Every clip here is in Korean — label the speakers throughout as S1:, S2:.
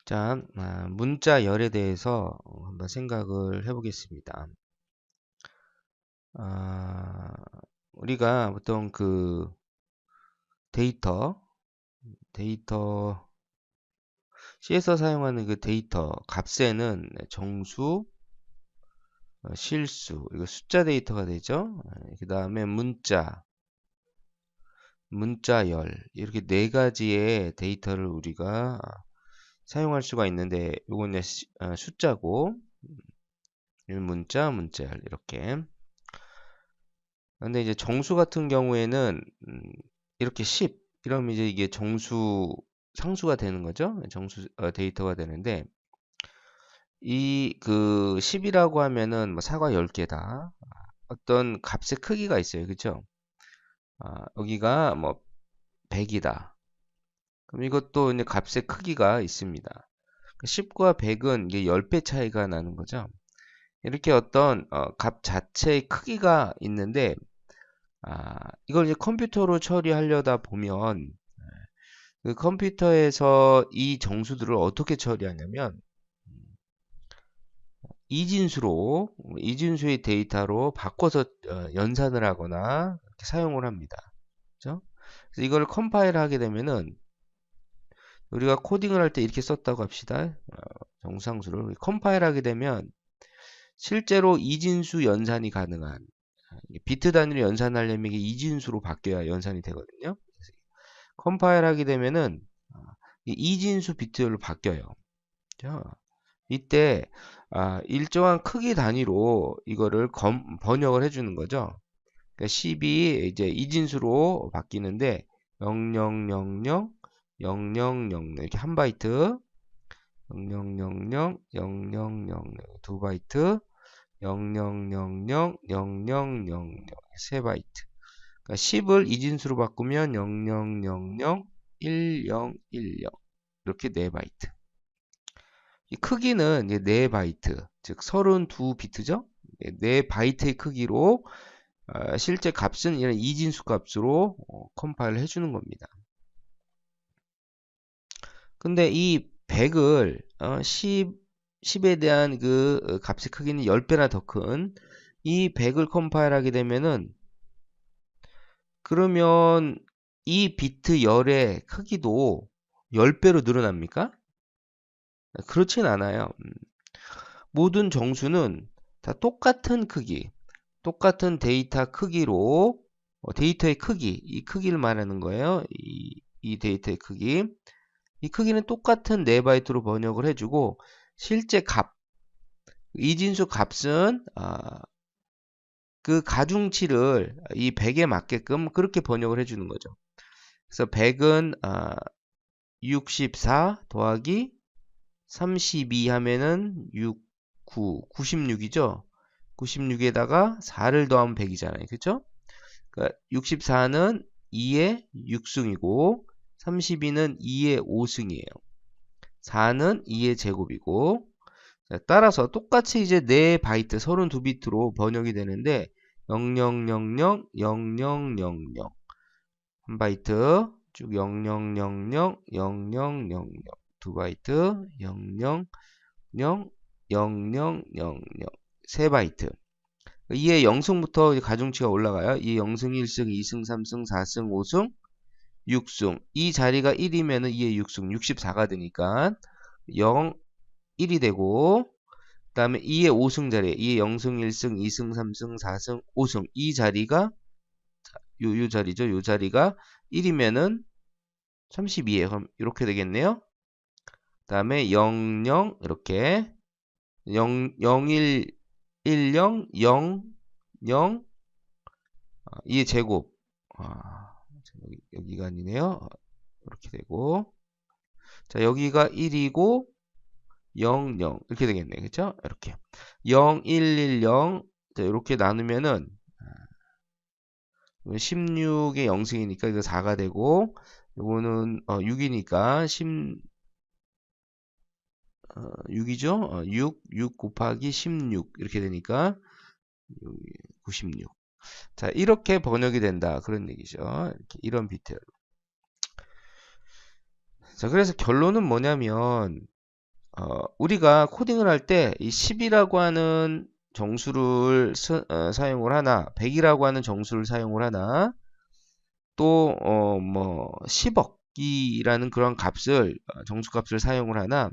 S1: 자, 문자열에 대해서 한번 생각을 해보겠습니다. 아, 우리가 보통 그 데이터, C에서 사용하는 그 데이터 값에는 정수, 실수, 이거 숫자 데이터가 되죠. 그 다음에 문자열, 이렇게 네 가지의 데이터를 우리가 사용할 수가 있는데, 요거는 숫자고, 문자열, 이렇게. 근데 이제 정수 같은 경우에는 이렇게 10 이러면 이제 이게 정수 상수가 되는 거죠. 정수 데이터가 되는데 이 그 10이라고 하면은 뭐 사과 10개다. 어떤 값의 크기가 있어요. 그렇죠? 여기가 뭐 100이다. 그럼 이것도 이제 값의 크기가 있습니다. 10과 100은 이게 10배 차이가 나는 거죠. 이렇게 어떤 값 자체의 크기가 있는데 이걸 이제 컴퓨터로 처리하려다 보면 그 컴퓨터에서 이 정수들을 어떻게 처리하냐면 이진수의 데이터로 바꿔서 연산을 하거나 이렇게 사용을 합니다. 그죠? 그래서 이걸 컴파일 하게 되면은 우리가 코딩을 할 때 이렇게 썼다고 합시다. 정상수를 컴파일 하게 되면 실제로 이진수 연산이 가능한 비트 단위로 연산하려면 이게 이진수로 바뀌어야 연산이 되거든요. 컴파일 하게 되면은 이진수 비트열로 바뀌어요. 자, 이때 일정한 크기 단위로 이거를 번역을 해주는 거죠. 그러니까 10이 이제 이진수로 바뀌는데 0000 0000 이렇게 한 바이트 0000 0000 두 바이트 0000 0000 세 바이트. 그러니까 10을 이진수로 바꾸면 0000 1010 이렇게 네 바이트. 이 크기는 이제 4바이트, 즉 32비트죠? 4바이트의 크기로 실제 값은 이런 이진수 값으로 컴파일을 해주는 겁니다. 근데 이 100을 10에 대한 그 값의 크기는 10배나 더 큰 이 100을 컴파일하게 되면은 그러면 이 비트 열의 크기도 10배로 늘어납니까? 그렇진 않아요. 모든 정수는 다 똑같은 크기, 똑같은 데이터 크기로 데이터의 크기, 이 크기를 말하는 거예요. 이 데이터의 크기. 이 크기는 똑같은 4바이트로 번역을 해주고 실제 값, 이진수 값은 그 가중치를 이 100에 맞게끔 그렇게 번역을 해주는 거죠. 그래서 100은 64 더하기 32 하면은 6, 9, 96이죠. 96에다가 4를 더하면 100이잖아요. 그쵸? 그러니까 64는 2의 6승이고 32는 2의 5승이에요. 4는 2의 제곱이고 따라서 똑같이 이제 4바이트 32비트로 번역이 되는데 0000 0000 한 바이트 쭉 0000 0000 두 바이트 0000 0000 세 바이트 2의 0승부터 가중치가 올라가요. 2의 0승 1승 2승 3승 4승 5승 6승 이 자리가 1이면 2의 6승 64가 되니까 0 1이 되고 그 다음에 2의 5승 자리 2의 0승 1승 2승 3승 4승 5승 이 자리가 요 자리죠. 요 자리가 1이면은 32에요. 그럼 이렇게 되겠네요. 그 다음에 00 이렇게 0 01 10 0 0 2의 제곱 여기가 아니네요. 이렇게 되고 자 여기가 1이고 0 0 이렇게 되겠네. 그쵸? 이렇게 0 1 1 0 자, 이렇게 나누면은 16의 0승이니까 이거 4가 되고 요거는 6이니까 6이죠? 6 곱하기 16 이렇게 되니까 96. 자, 이렇게 번역이 된다. 그런 얘기죠. 이렇게 이런 비트. 자, 그래서 결론은 뭐냐면 우리가 코딩을 할 때 이 10이라고 하는 정수를 사용을 하나, 100이라고 하는 정수를 사용을 하나, 또 뭐 10억이라는 그런 값을 정수값을 사용을 하나,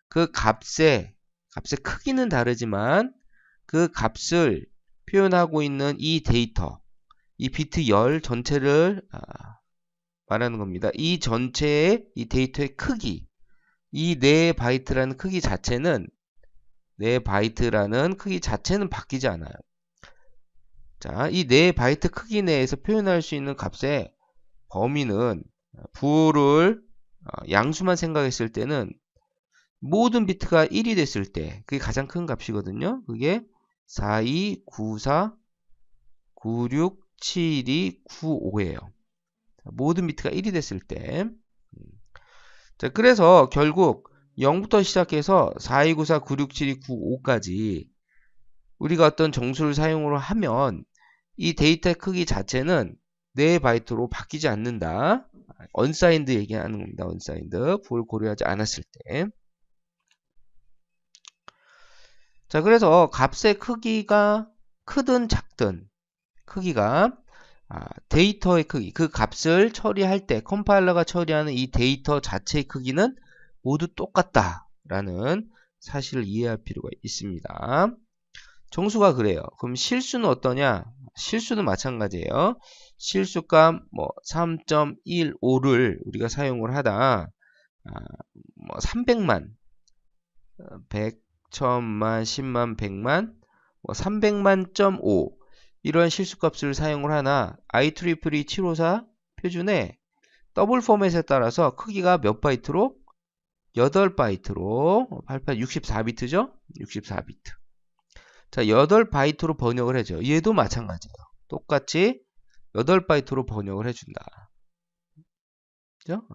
S1: 그 값의 크기는 다르지만 그 값을 표현하고 있는 이 데이터, 이 비트 열 전체를 말하는 겁니다. 이 전체의 이 데이터의 크기, 이 4바이트라는 크기 자체는 4바이트라는 크기 자체는 바뀌지 않아요. 자, 이 4바이트 크기 내에서 표현할 수 있는 값의 범위는 부호를 양수만 생각했을 때는 모든 비트가 1이 됐을 때 그게 가장 큰 값이거든요. 그게 42, 94, 96, 72, 95예요. 모든 비트가 1이 됐을 때. 자, 그래서 결국 0부터 시작해서 42, 94, 96, 72, 95까지 우리가 어떤 정수를 사용을 하면 이 데이터의 크기 자체는 4바이트로 바뀌지 않는다. 언사인드 얘기하는 겁니다. 언사인드. 부호를 고려하지 않았을 때. 자, 그래서 값의 크기가 크든 작든 크기가 데이터의 크기, 그 값을 처리할 때 컴파일러가 처리하는 이 데이터 자체의 크기는 모두 똑같다라는 사실을 이해할 필요가 있습니다. 정수가 그래요. 그럼 실수는 어떠냐? 실수는 마찬가지예요. 실수값 뭐 3.15를 우리가 사용을 하다 뭐 300만, 100, 1000만, 10만, 100만, 뭐 300만.5 이런 실수값을 사용을 하나 IEEE 754 표준에 더블 포맷에 따라서 크기가 몇 바이트로? 8바이트로 88, 64비트죠? 64비트. 자, 8바이트로 번역을 해줘. 얘도 마찬가지예요. 똑같이 8바이트로 번역을 해준다. 그죠?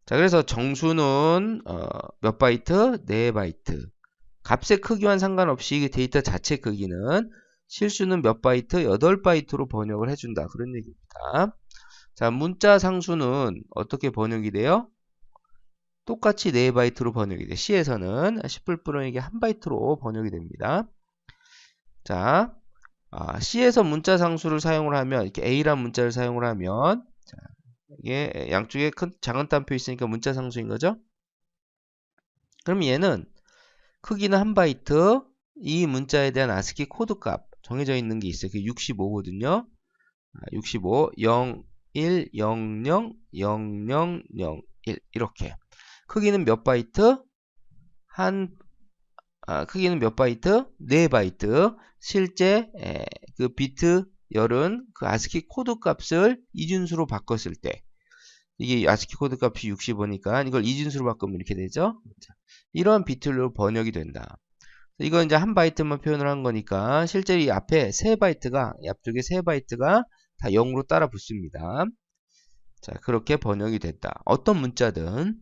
S1: 자, 그래서 정수는 몇 바이트? 4바이트. 값의 크기와는 상관없이 그 데이터 자체 크기는 실수는 몇 바이트? 8바이트로 번역을 해준다. 그런 얘기입니다. 자, 문자 상수는 어떻게 번역이 돼요? 똑같이 4바이트로 번역이 돼. C에서는 10불불어에게 1바이트로 번역이 됩니다. 자, C에서 문자 상수를 사용을 하면, 이렇게 A란 문자를 사용을 하면, 자, 이게 양쪽에 큰 작은 따옴표 있으니까 문자 상수인 거죠? 그럼 얘는 크기는 1바이트, 이 문자에 대한 아스키 코드 값 정해져 있는 게 있어요. 그게 65거든요. 65, 0, 1, 0, 0, 0, 0, 0, 1 이렇게. 크기는 몇 바이트? 크기는 몇 바이트? 4바이트. 실제 그 비트 열은 그 아스키 코드 값을 이진수로 바꿨을 때 이게 아스키 코드 값이 65니까 이걸 이진수로 바꾸면 이렇게 되죠. 이런 비트로 번역이 된다. 이건 이제 1바이트만 표현을 한 거니까 실제로 이 앞에 3바이트가 앞쪽에 3바이트가 다 0으로 따라 붙습니다. 자, 그렇게 번역이 됐다. 어떤 문자든.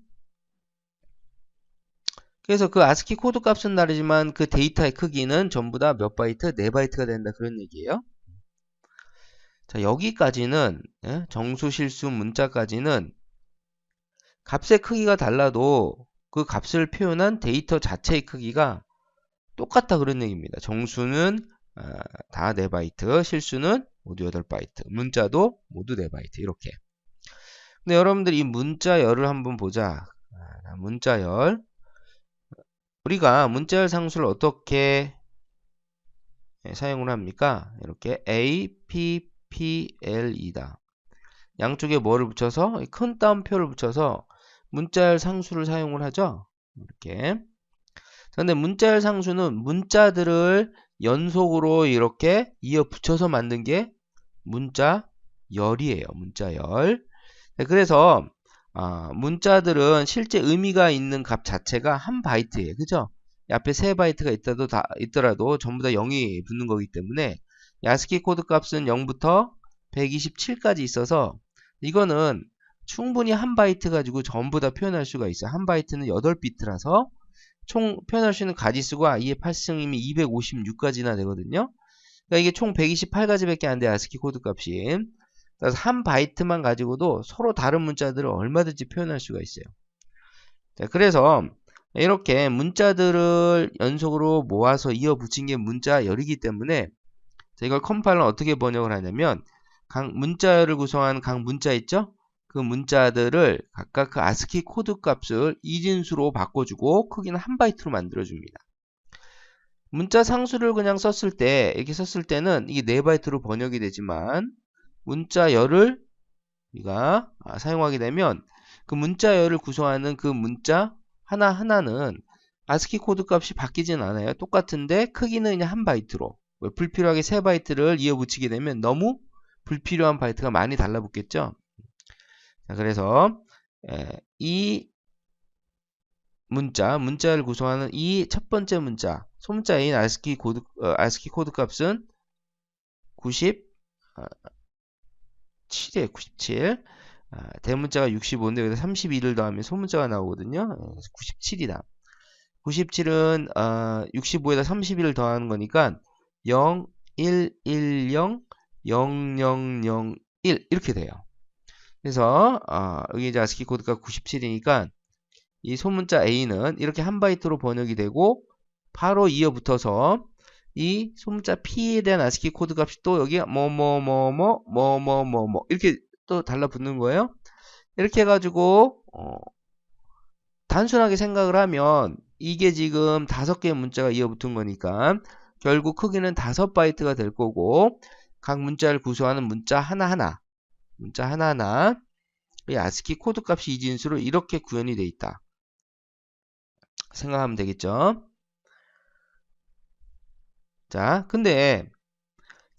S1: 그래서 그 아스키 코드 값은 다르지만 그 데이터의 크기는 전부 다 몇 바이트? 4바이트가 된다. 그런 얘기예요. 자, 여기까지는 정수, 실수, 문자까지는 값의 크기가 달라도 그 값을 표현한 데이터 자체의 크기가 똑같다. 그런 얘기입니다. 정수는 다 4바이트, 실수는 모두 8바이트, 문자도 모두 4바이트 이렇게. 근데 여러분들 이 문자열을 한번 보자. 문자열. 우리가 문자열 상수를 어떻게 사용을 합니까? 이렇게 A, P, P, L이다. 양쪽에 뭐를 붙여서 큰 따옴표를 붙여서 문자열 상수를 사용을 하죠. 이렇게. 그런데 문자열 상수는 문자들을 연속으로 이렇게 이어 붙여서 만든 게 문자열이에요. 문자열. 그래서 문자들은 실제 의미가 있는 값 자체가 1바이트예요. 그죠? 앞에 3바이트가 있더라도 전부 다 0이 붙는 거기 때문에 야스키 코드 값은 0부터 127까지 있어서 이거는 충분히 1바이트 가지고 전부 다 표현할 수가 있어요. 1바이트는 8비트라서 총 표현할 수 있는 가지수가 2의 8승이면 256가지나 되거든요. 그러니까 이게 총 128가지밖에 안 돼요. 야스키 코드 값이. 그래서 1바이트만 가지고도 서로 다른 문자들을 얼마든지 표현할 수가 있어요. 자, 그래서 이렇게 문자들을 연속으로 모아서 이어 붙인 게 문자열이기 때문에 자, 이걸 컴파일러는 어떻게 번역을 하냐면 각 문자열을 구성하는 각 문자 있죠? 그 문자들을 각각 그 아스키 코드 값을 이진수로 바꿔주고 크기는 1바이트로 만들어줍니다. 문자 상수를 그냥 썼을 때 이렇게 썼을 때는 이게 4바이트로 번역이 되지만 문자열을 우리가 사용하게 되면 그 문자열을 구성하는 그 문자 하나하나는 아스키 코드 값이 바뀌진 않아요. 똑같은데 크기는 그냥 1바이트로 불필요하게 3바이트를 이어붙이게 되면 너무 불필요한 바이트가 많이 달라붙겠죠. 자, 그래서 이 문자를 구성하는 이 첫 번째 문자, 소문자인 아스키 코드 값은 97이에요. 97. 대문자가 65인데 여기다 32를 더하면 소문자가 나오거든요. 97이다. 97은 65에다 31을 더하는 거니까 0, 1, 1, 0, 0, 0, 0, 1 이렇게 돼요. 그래서 여기 이제 아스키 코드가 97이니까 이 소문자 A는 이렇게 1바이트로 번역이 되고 바로 이어붙어서 이 소문자 P에 대한 아스키 코드 값이 또 여기 뭐뭐뭐뭐 이렇게 또 달라붙는 거예요. 이렇게 해가지고 단순하게 생각을 하면 이게 지금 5개의 문자가 이어붙은 거니까 결국 크기는 5바이트가 될 거고 각 문자를 구성하는 문자 하나하나 이 아스키 코드 값이 이진수로 이렇게 구현이 돼 있다 생각하면 되겠죠. 자, 근데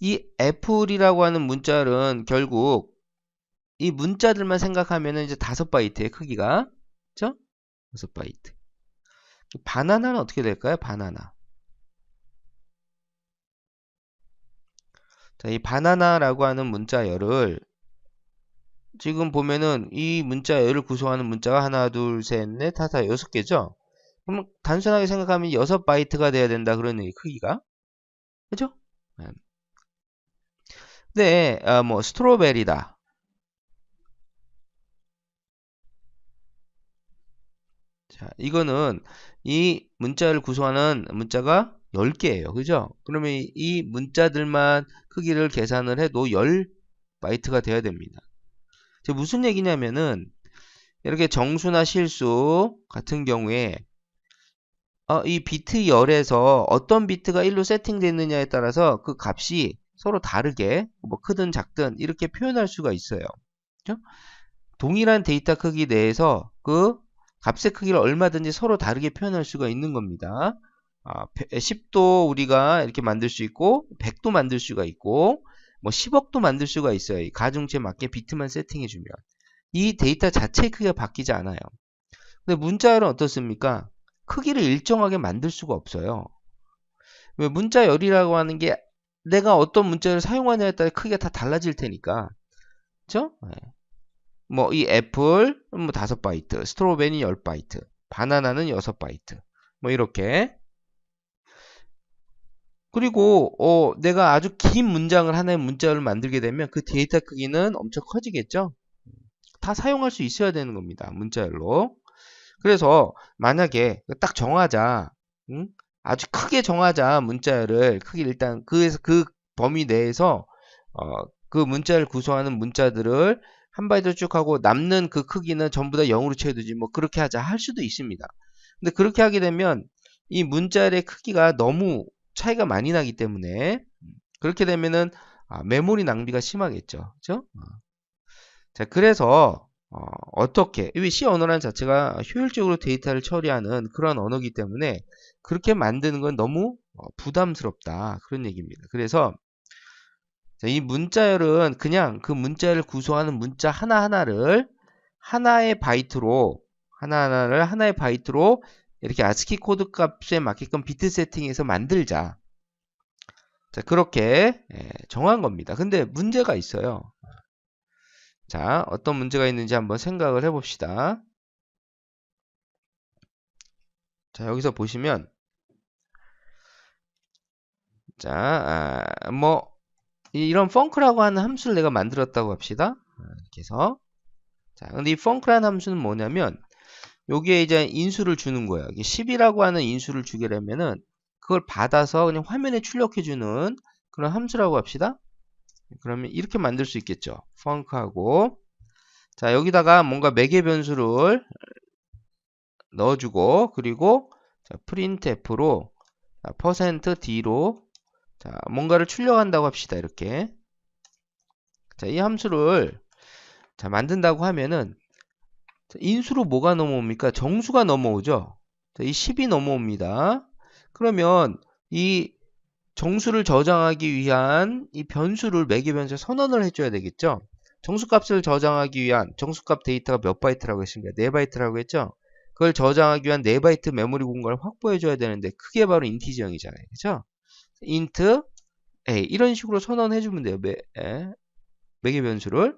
S1: 이 애플이라고 하는 문자는 결국 이 문자들만 생각하면 이제 5바이트의 크기가, 그죠? 5바이트. 바나나는 어떻게 될까요? 바나나. 자, 이 바나나라고 하는 문자열을 지금 보면은 이 문자열을 구성하는 문자가 하나, 둘, 셋, 넷, 다섯, 6개죠? 그럼 단순하게 생각하면 6바이트가 돼야 된다. 그런 얘기, 크기가. 그죠? 네, 뭐, 스트로베리다. 자, 이거는 이 문자를 구성하는 문자가 10개예요. 그죠? 그러면 이 문자들만 크기를 계산을 해도 10바이트가 돼야 됩니다. 무슨 얘기냐면은 이렇게 정수나 실수 같은 경우에 이 비트 열에서 어떤 비트가 1로 세팅됐느냐에 따라서 그 값이 서로 다르게 뭐 크든 작든 이렇게 표현할 수가 있어요. 그렇죠? 동일한 데이터 크기 내에서 그 값의 크기를 얼마든지 서로 다르게 표현할 수가 있는 겁니다. 10도 우리가 이렇게 만들 수 있고 100도 만들 수가 있고 뭐 10억도 만들 수가 있어요. 이 가중치에 맞게 비트만 세팅해 주면 이 데이터 자체의 크기가 바뀌지 않아요. 근데 문자열은 어떻습니까? 크기를 일정하게 만들 수가 없어요. 왜 문자열이라고 하는 게 내가 어떤 문자열을 사용하냐에 따라 크기가 다 달라질 테니까. 그렇죠? 뭐 이 애플 뭐 5바이트, 스트로베리 10바이트, 바나나는 6바이트. 뭐 이렇게. 그리고 내가 아주 긴 문장을 하나의 문자열을 만들게 되면 그 데이터 크기는 엄청 커지겠죠? 다 사용할 수 있어야 되는 겁니다. 문자열로. 그래서 만약에 딱 정하자. 응? 아주 크게 정하자. 문자열을 크게 일단 그 범위 내에서 그 문자를 구성하는 문자들을 한 바이트 쭉 하고 남는 그 크기는 전부 다 0으로 채워두지 뭐 그렇게 하자 할 수도 있습니다. 근데 그렇게 하게 되면 이 문자열의 크기가 너무 차이가 많이 나기 때문에 그렇게 되면은 메모리 낭비가 심하겠죠. 그죠? 자, 그래서 어떻게 이 C 언어라는 자체가 효율적으로 데이터를 처리하는 그런 언어이기 때문에 그렇게 만드는 건 너무 부담스럽다 그런 얘기입니다. 그래서 자, 이 문자열은 그냥 그 문자열을 구성하는 문자 하나하나를 하나의 바이트로 하나의 바이트로 이렇게 아스키 코드 값에 맞게끔 비트 세팅해서 만들자. 자, 그렇게 정한 겁니다. 근데 문제가 있어요. 자, 어떤 문제가 있는지 한번 생각을 해봅시다. 자, 여기서 보시면 자, 뭐 이런 펑크라고 하는 함수를 내가 만들었다고 합시다. 이렇게 해서 자, 근데 이 펑크라는 함수는 뭐냐면 여기에 이제 인수를 주는 거예요. 10이라고 하는 인수를 주게 되면은 그걸 받아서 그냥 화면에 출력해주는 그런 함수라고 합시다. 그러면 이렇게 만들 수 있겠죠. func하고 자 여기다가 뭔가 매개 변수를 넣어주고 그리고 자, printf로 %d로 자 뭔가를 출력한다고 합시다. 이렇게 자 이 함수를 자 만든다고 하면은 인수로 뭐가 넘어옵니까? 정수가 넘어오죠. 자, 이 10이 넘어옵니다. 그러면 이 정수를 저장하기 위한 이 변수를 매개 변수에 선언을 해줘야 되겠죠. 정수값을 저장하기 위한 정수값 데이터가 몇 바이트라고 했습니까? 4바이트라고 했죠. 그걸 저장하기 위한 4바이트 메모리 공간을 확보해줘야 되는데 그게 바로 인티저형이잖아요. 그죠? int a 이런 식으로 선언해주면 돼요. 매개 변수를.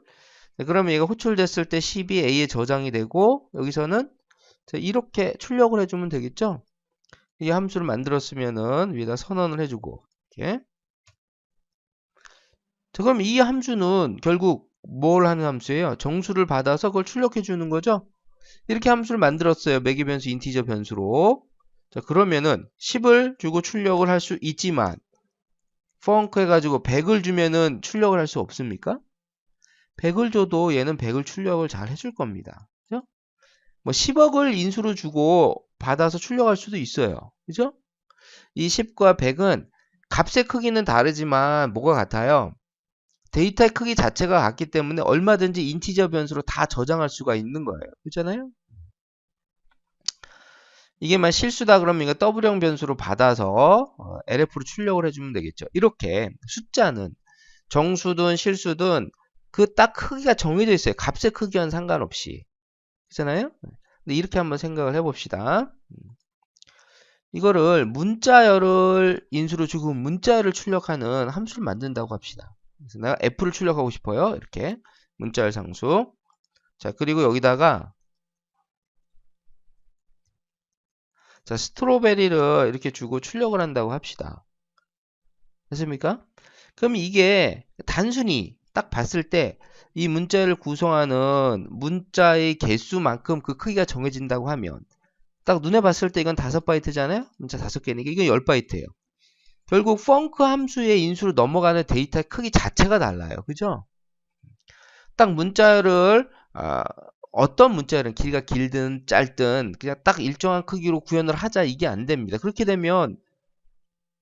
S1: 그러면 얘가 호출됐을 때 10이 a에 저장이 되고 여기서는 이렇게 출력을 해주면 되겠죠. 이 함수를 만들었으면은 위에다 선언을 해주고 이렇게. 자, 그럼 이 함수는 결국 뭘 하는 함수예요? 정수를 받아서 그걸 출력해 주는 거죠. 이렇게 함수를 만들었어요. 매개 변수 인티저 변수로. 자, 그러면은 10을 주고 출력을 할 수 있지만 func 해가지고 100을 주면은 출력을 할 수 없습니까? 100을 줘도 얘는 100을 출력을 잘 해줄 겁니다. 그죠? 뭐 10억을 인수로 주고 받아서 출력할 수도 있어요. 그죠? 이 10과 100은 값의 크기는 다르지만 뭐가 같아요? 데이터의 크기 자체가 같기 때문에 얼마든지 인티저 변수로 다 저장할 수가 있는 거예요. 그렇잖아요? 이게만 실수다 그러면 이거 더블형 변수로 받아서 LF로 출력을 해주면 되겠죠. 이렇게 숫자는 정수든 실수든 그 딱 크기가 정해져 있어요. 값의 크기와는 상관없이. 그렇잖아요? 근데 이렇게 한번 생각을 해봅시다. 이거를 문자열을 인수로 주고 문자열을 출력하는 함수를 만든다고 합시다. 그래서 내가 F를 출력하고 싶어요. 이렇게 문자열 상수. 자 그리고 여기다가 자 스트로베리를 이렇게 주고 출력을 한다고 합시다. 됐습니까? 그럼 이게 단순히 딱 봤을 때 이 문자열을 구성하는 문자의 개수만큼 그 크기가 정해진다고 하면 딱 눈에 봤을 때 이건 5바이트잖아요. 문자 5개니까 이건 10바이트예요. 결국 func 함수의 인수로 넘어가는 데이터의 크기 자체가 달라요. 그죠? 딱 문자열을 어떤 문자열은 길이가 길든 짧든 그냥 딱 일정한 크기로 구현을 하자 이게 안 됩니다. 그렇게 되면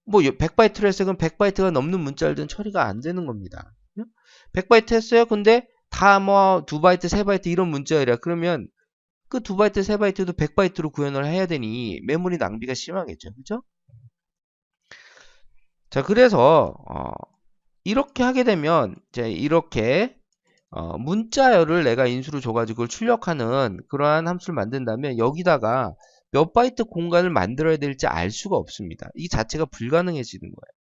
S1: 뭐 100바이트로 했어요. 그럼 100바이트가 넘는 문자열은 처리가 안 되는 겁니다. 100바이트 했어요. 근데 다 뭐 2바이트, 3바이트 이런 문자열이야. 그러면 그 2바이트, 3바이트도 100바이트로 구현을 해야 되니 메모리 낭비가 심하겠죠. 그죠? 자, 그래서 이렇게 하게 되면 이제 이렇게 문자열을 내가 인수로 줘가지고 그걸 출력하는 그러한 함수를 만든다면 여기다가 몇 바이트 공간을 만들어야 될지 알 수가 없습니다. 이 자체가 불가능해지는 거예요.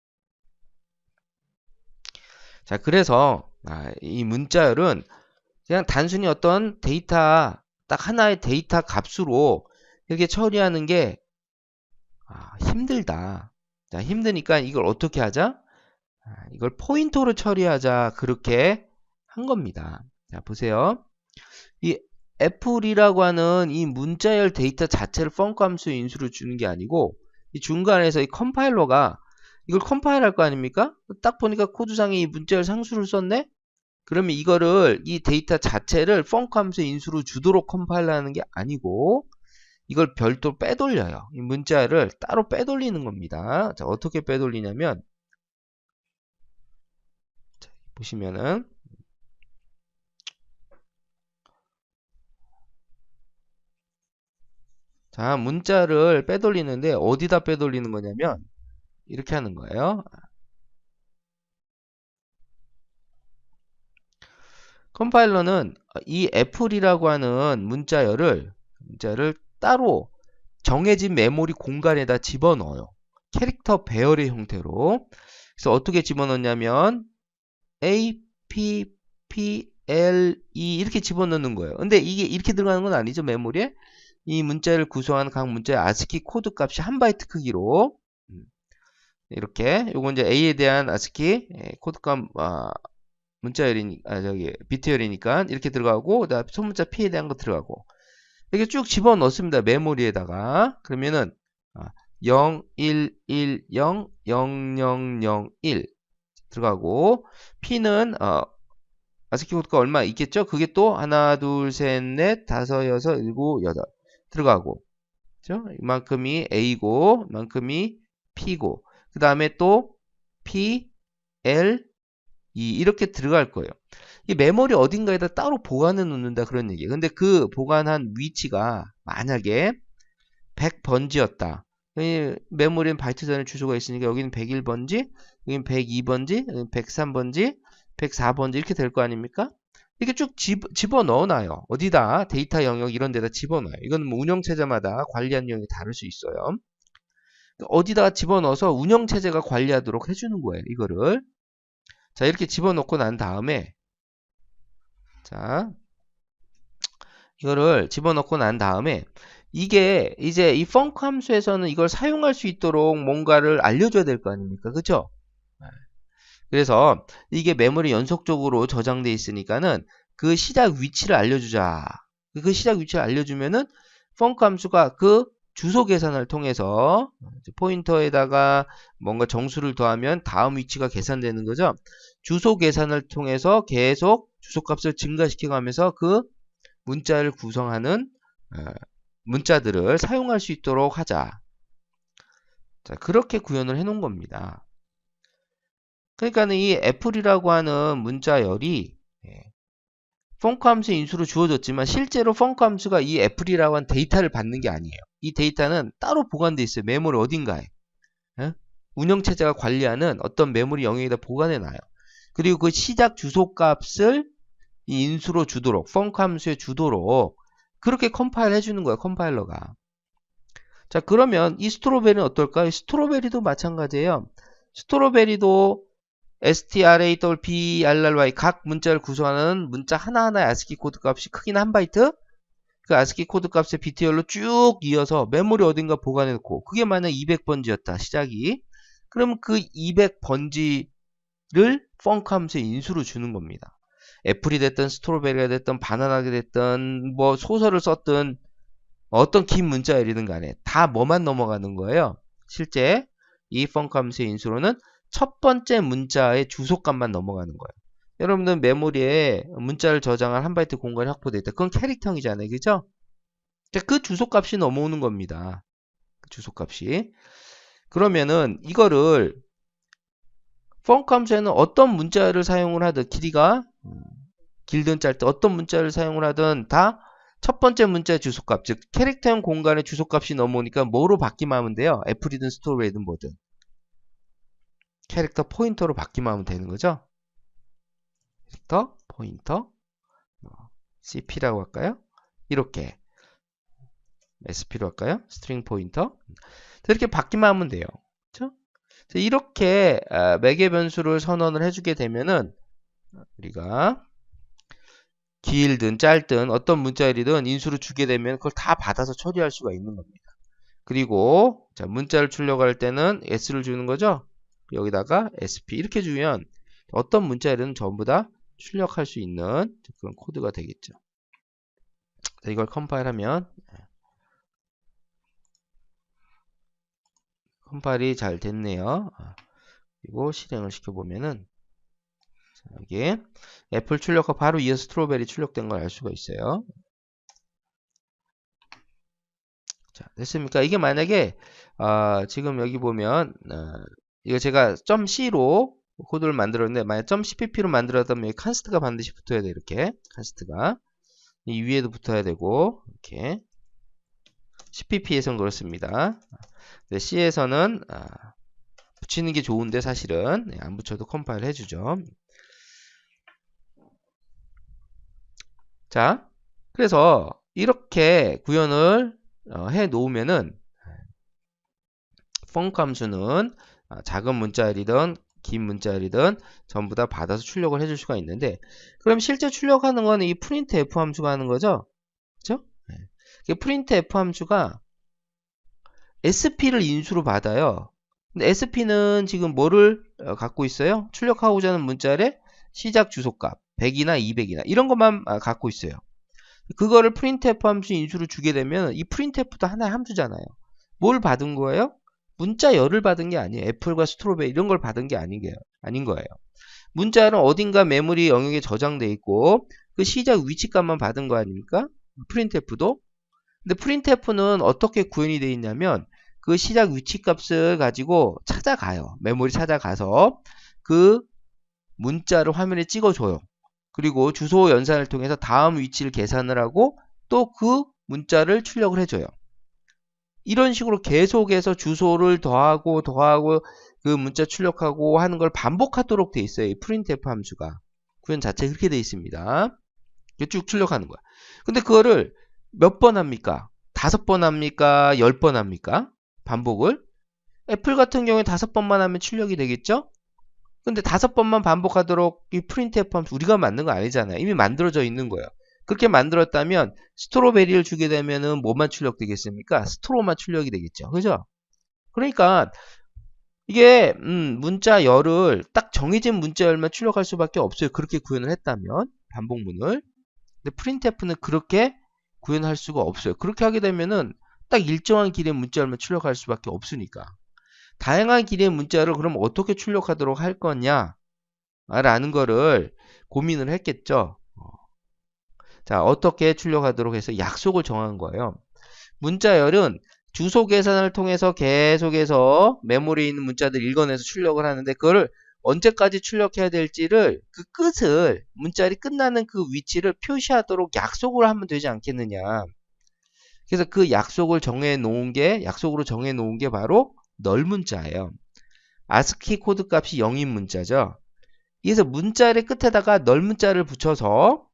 S1: 자, 그래서 이 문자열은 그냥 단순히 어떤 데이터 딱 하나의 데이터 값으로 이렇게 처리하는 게 힘들다. 자, 힘드니까 이걸 어떻게 하자? 이걸 포인터로 처리하자. 그렇게 한 겁니다. 자, 보세요. 이 f이라고 하는 이 문자열 데이터 자체를 func 함수의 인수로 주는 게 아니고 이 중간에서 이 컴파일러가 이걸 컴파일할 거 아닙니까? 딱 보니까 코드상에 이 문자열 상수를 썼네? 그러면 이거를 이 데이터 자체를 func 함수의 인수로 주도록 컴파일하는 게 아니고 이걸 별도로 빼돌려요. 이 문자열을 따로 빼돌리는 겁니다. 자, 어떻게 빼돌리냐면 자, 보시면은 자, 문자를 빼돌리는데 어디다 빼돌리는 거냐면 이렇게 하는 거예요. 컴파일러는 이 f이라고 하는 문자열을 따로 정해진 메모리 공간에다 집어넣어요. 캐릭터 배열의 형태로. 그래서 어떻게 집어넣냐면 A, P, P, L, E 이렇게 집어넣는 거예요. 근데 이게 이렇게 들어가는 건 아니죠. 메모리에. 이 문자를 구성하는 각 문자의 ASCII 코드 값이 1바이트 크기로 이렇게 요건 이제 A에 대한 ASCII 코드 값 문자열이니까 비트열이니까 이렇게 들어가고 그다음 소문자 P에 대한 거 들어가고 이렇게 쭉 집어넣습니다. 메모리에다가. 그러면은 0, 1, 1, 0, 0, 0, 0, 1 들어가고 P는 아스키 코드가 얼마 있겠죠? 그게 또 하나, 둘, 셋, 넷, 다섯, 여섯, 일곱, 여덟 들어가고, 그죠? 이만큼이 A고, 이만큼이 P고, 그 다음에 또 P, L, E 이렇게 들어갈 거예요. 이 메모리 어딘가에다 따로 보관해 놓는다 그런 얘기예요. 근데 그 보관한 위치가 만약에 100번지였다. 메모리는 바이트 단위 주소가 있으니까 여기는 101번지, 여기는 102번지, 여기는 103번지, 104번지 이렇게 될 거 아닙니까? 이렇게 쭉 집어넣어놔요. 어디다? 데이터 영역 이런 데다 집어넣어요. 이건 뭐 운영체제마다 관리하는 영역이 다를 수 있어요. 어디다가 집어넣어서 운영체제가 관리하도록 해주는 거예요. 이거를. 자, 이렇게 집어넣고 난 다음에 자, 이거를 집어넣고 난 다음에 이게 이제 이 펑크 함수에서는 이걸 사용할 수 있도록 뭔가를 알려줘야 될 거 아닙니까? 그죠? 그래서 이게 메모리 연속적으로 저장돼 있으니까는 그 시작 위치를 알려주자. 그 시작 위치를 알려주면은 펑크 함수가 그 주소 계산을 통해서 포인터에다가 뭔가 정수를 더하면 다음 위치가 계산되는 거죠. 주소 계산을 통해서 계속 주소값을 증가시켜가면서 그 문자를 구성하는 문자들을 사용할 수 있도록 하자. 자, 그렇게 구현을 해놓은 겁니다. 그러니까 이 애플이라고 하는 문자열이 펑크 함수의 인수로 주어졌지만 실제로 펑크 함수가 이 애플이라고 하는 데이터를 받는 게 아니에요. 이 데이터는 따로 보관되어 있어요. 메모리 어딘가에. 운영체제가 관리하는 어떤 메모리 영역에다 보관해놔요. 그리고 그 시작 주소값을 이 인수로 주도록, 펑크 함수에 주도록 그렇게 컴파일 해주는 거예요. 컴파일러가. 자, 그러면 이 스트로베리는 어떨까요? 스트로베리도 마찬가지예요. 스트로베리도 strabry 각 문자를 구성하는 문자 하나하나의 아스키 코드 값이 크기는 1바이트. 그 아스키 코드 값의 비트열로 쭉 이어서 메모리 어딘가 보관해 놓고 그게 만약 200번지였다. 시작이. 그럼 그 200번지를 펑크 함수에 인수로 주는 겁니다. 애플이 됐든 스트로베리가 됐든 바나나가 됐든 뭐 소설을 썼든 어떤 긴 문자열이든 간에 다 뭐만 넘어가는 거예요. 실제 이 펑크 함수의 인수로는 첫 번째 문자의 주소값만 넘어가는 거예요. 여러분들 메모리에 문자를 저장할 1바이트 공간이 확보되어 있다. 그건 캐릭터이잖아요. 그죠? 그 주소값이 넘어오는 겁니다. 그 주소값이. 그러면은 이거를 펑크 함수에는 어떤 문자를 사용을 하든 길이가 길든 짧든 어떤 문자를 사용을 하든 다 첫 번째 문자의 주소값, 즉 캐릭터형 공간의 주소값이 넘어오니까 뭐로 바뀌면 하면 돼요? 애플이든 스트로베리든 뭐든. 캐릭터 포인터로 바뀌면 하면 되는 거죠. 캐릭터 포인터 CP라고 할까요? 이렇게 SP로 할까요? 스트링 포인터. 이렇게 바뀌면 하면 돼요. 그렇죠? 이렇게 매개 변수를 선언을 해주게 되면은 우리가 길든 짧든 어떤 문자열이든 인수를 주게 되면 그걸 다 받아서 처리할 수가 있는 겁니다. 그리고 자, 문자를 출력할 때는 S를 주는 거죠. 여기다가 SP 이렇게 주면 어떤 문자열은 전부 다 출력할 수 있는 그런 코드가 되겠죠. 자, 이걸 컴파일하면 컴파일이 잘 됐네요. 그리고 실행을 시켜보면은 여기에 애플 출력과 바로 이어서 스트로베리 출력된 걸 알 수가 있어요. 자, 됐습니까? 이게 만약에 지금 여기 보면 이거 제가 .c로 코드를 만들었는데 만약 .cpp로 만들었다면 여기 칸스트가 반드시 붙어야 돼. 이렇게 칸스트가 이 위에도 붙어야 되고 이렇게 cpp에서는 그렇습니다. 근데 C에서는 붙이는 게 좋은데 사실은 안 붙여도 컴파일 해주죠. 자, 그래서 이렇게 구현을 해 놓으면은 펑크 함수는 작은 문자열이든 긴 문자열이든 전부 다 받아서 출력을 해줄 수가 있는데 그럼 실제 출력하는 건 이 프린트 F 함수가 하는 거죠? 그렇죠? 네. 프린트 F 함수가 SP를 인수로 받아요. 근데 SP는 지금 뭐를 갖고 있어요? 출력하고자 하는 문자열의 시작 주소값 100이나 200이나 이런 것만 갖고 있어요. 그거를 printf 함수 인수로 주게 되면 이 printf도 하나의 함수잖아요. 뭘 받은 거예요? 문자 열을 받은 게 아니에요. 애플과 스트로베리 이런 걸 받은 게 아닌 거예요. 문자열은 어딘가 메모리 영역에 저장돼 있고 그 시작 위치값만 받은 거 아닙니까? printf도. 근데 printf는 어떻게 구현이 되어 있냐면 그 시작 위치값을 가지고 찾아가요. 메모리 찾아가서 그 문자를 화면에 찍어줘요. 그리고 주소 연산을 통해서 다음 위치를 계산을 하고 또 그 문자를 출력을 해줘요. 이런 식으로 계속해서 주소를 더하고 그 문자 출력하고 하는 걸 반복하도록 돼 있어요. 이 printf 함수가. 구현 자체 그렇게 돼 있습니다. 쭉 출력하는 거야. 근데 그거를 몇 번 합니까? 5번 합니까? 10번 합니까? 반복을? 애플 같은 경우에 5번만 하면 출력이 되겠죠? 근데 5번만 반복하도록 이 printf 함수 우리가 만든 거 아니잖아요. 이미 만들어져 있는 거예요. 그렇게 만들었다면 스트로베리를 주게 되면은 뭐만 출력되겠습니까? 스트로만 출력이 되겠죠. 그죠? 그러니까 이게 문자 열을 딱 정해진 문자 열만 출력할 수밖에 없어요. 그렇게 구현을 했다면 반복문을. 근데 printf는 그렇게 구현할 수가 없어요. 그렇게 하게 되면은 딱 일정한 길이의 문자 열만 출력할 수밖에 없으니까. 다양한 길이의 문자를 그럼 어떻게 출력하도록 할 거냐 라는 거를 고민을 했겠죠. 자, 어떻게 출력하도록 해서 약속을 정한 거예요. 문자열은 주소 계산을 통해서 계속해서 메모리에 있는 문자들 읽어내서 출력을 하는데 그거를 언제까지 출력해야 될지를 그 끝을 문자열이 끝나는 그 위치를 표시하도록 약속을 하면 되지 않겠느냐. 그래서 그 약속을 약속으로 정해 놓은 게 바로 널 문자예요. ASCII 코드 값이 0인 문자죠. 그래서 문자열의 끝에다가 널 문자를 붙여서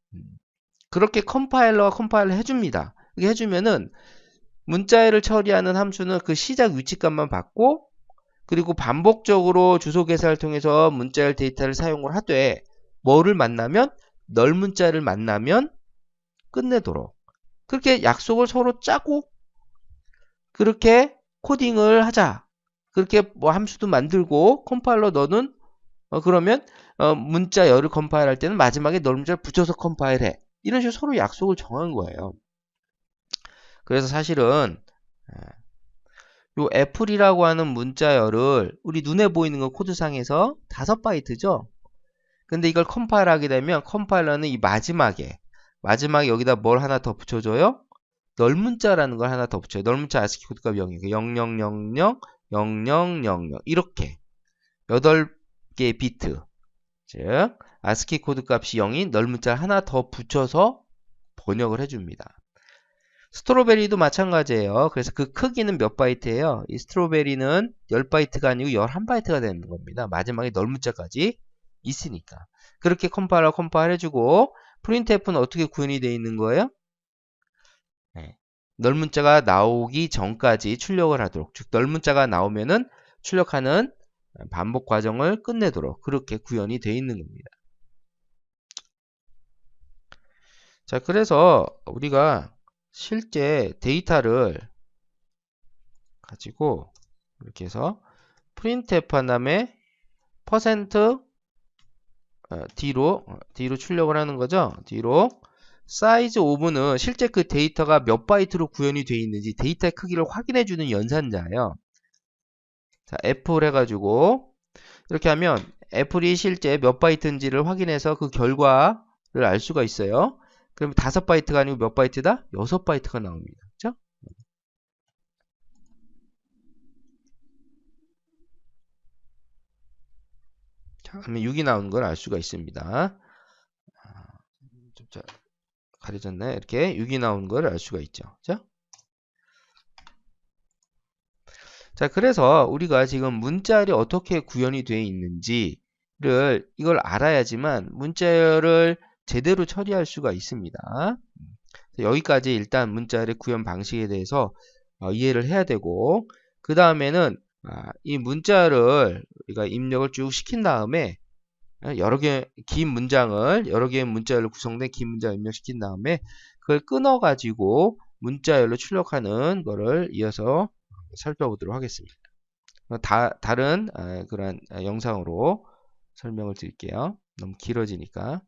S1: 그렇게 컴파일러가 컴파일을 해줍니다. 이렇게 해주면은 문자열을 처리하는 함수는 그 시작 위치값만 받고 그리고 반복적으로 주소 계산을 통해서 문자열 데이터를 사용을 하되 뭐를 만나면 널 문자를 만나면 끝내도록 그렇게 약속을 서로 짜고 그렇게 코딩을 하자. 그렇게 뭐 함수도 만들고 컴파일러 너는 그러면 문자열을 컴파일할 때는 마지막에 널 문자를 붙여서 컴파일해. 이런 식으로 서로 약속을 정한 거예요. 그래서 사실은 요 애플이라고 하는 문자열을 우리 눈에 보이는 거 코드상에서 5바이트죠. 근데 이걸 컴파일하게 되면 컴파일러는 이 마지막에 여기다 뭘 하나 더 붙여줘요? 널 문자라는 걸 하나 더 붙여요. 널 문자 ASCII 코드값 0이에요. 0000 0000 이렇게 8개의 비트 즉 ASCII 코드 값이 0인 널 문자를 하나 더 붙여서 번역을 해줍니다. 스트로베리도 마찬가지예요. 그래서 그 크기는 몇 바이트예요? 이 스트로베리는 10바이트가 아니고 11바이트가 되는 겁니다. 마지막에 널 문자까지 있으니까. 그렇게 컴파일 해주고 printf는 어떻게 구현이 되어 있는 거예요? 네. 널 문자가 나오기 전까지 출력을 하도록 즉 널 문자가 나오면은 출력하는 반복 과정을 끝내도록 그렇게 구현이 되어 있는 겁니다. 자, 그래서 우리가 실제 데이터를 가지고 이렇게 해서 printf 한 다음에 %D로 출력을 하는 거죠. D로 사이즈 오브는 실제 그 데이터가 몇 바이트로 구현이 되어 있는지 데이터의 크기를 확인해 주는 연산자예요. 자, 애플 해가지고 이렇게 하면 애플이 실제 몇 바이트인지를 확인해서 그 결과를 알 수가 있어요. 그럼 5바이트가 아니고 몇 바이트다? 6바이트가 나옵니다. 그렇죠? 자, 그러면 6이 나오는 걸 알 수가 있습니다. 좀 가려졌나요? 이렇게 6이 나오는 걸 알 수가 있죠. 그렇죠? 자, 그래서 우리가 지금 문자열이 어떻게 구현이 되어 있는지를 이걸 알아야지만 문자열을 제대로 처리할 수가 있습니다. 여기까지 일단 문자열의 구현 방식에 대해서 이해를 해야 되고 그 다음에는 이 문자열을 우리가 입력을 쭉 시킨 다음에 여러 개의 문자열로 구성된 긴 문장을 입력시킨 다음에 그걸 끊어 가지고 문자열로 출력하는 거를 이어서 살펴보도록 하겠습니다. 다른 그런 영상으로 설명을 드릴게요. 너무 길어지니까.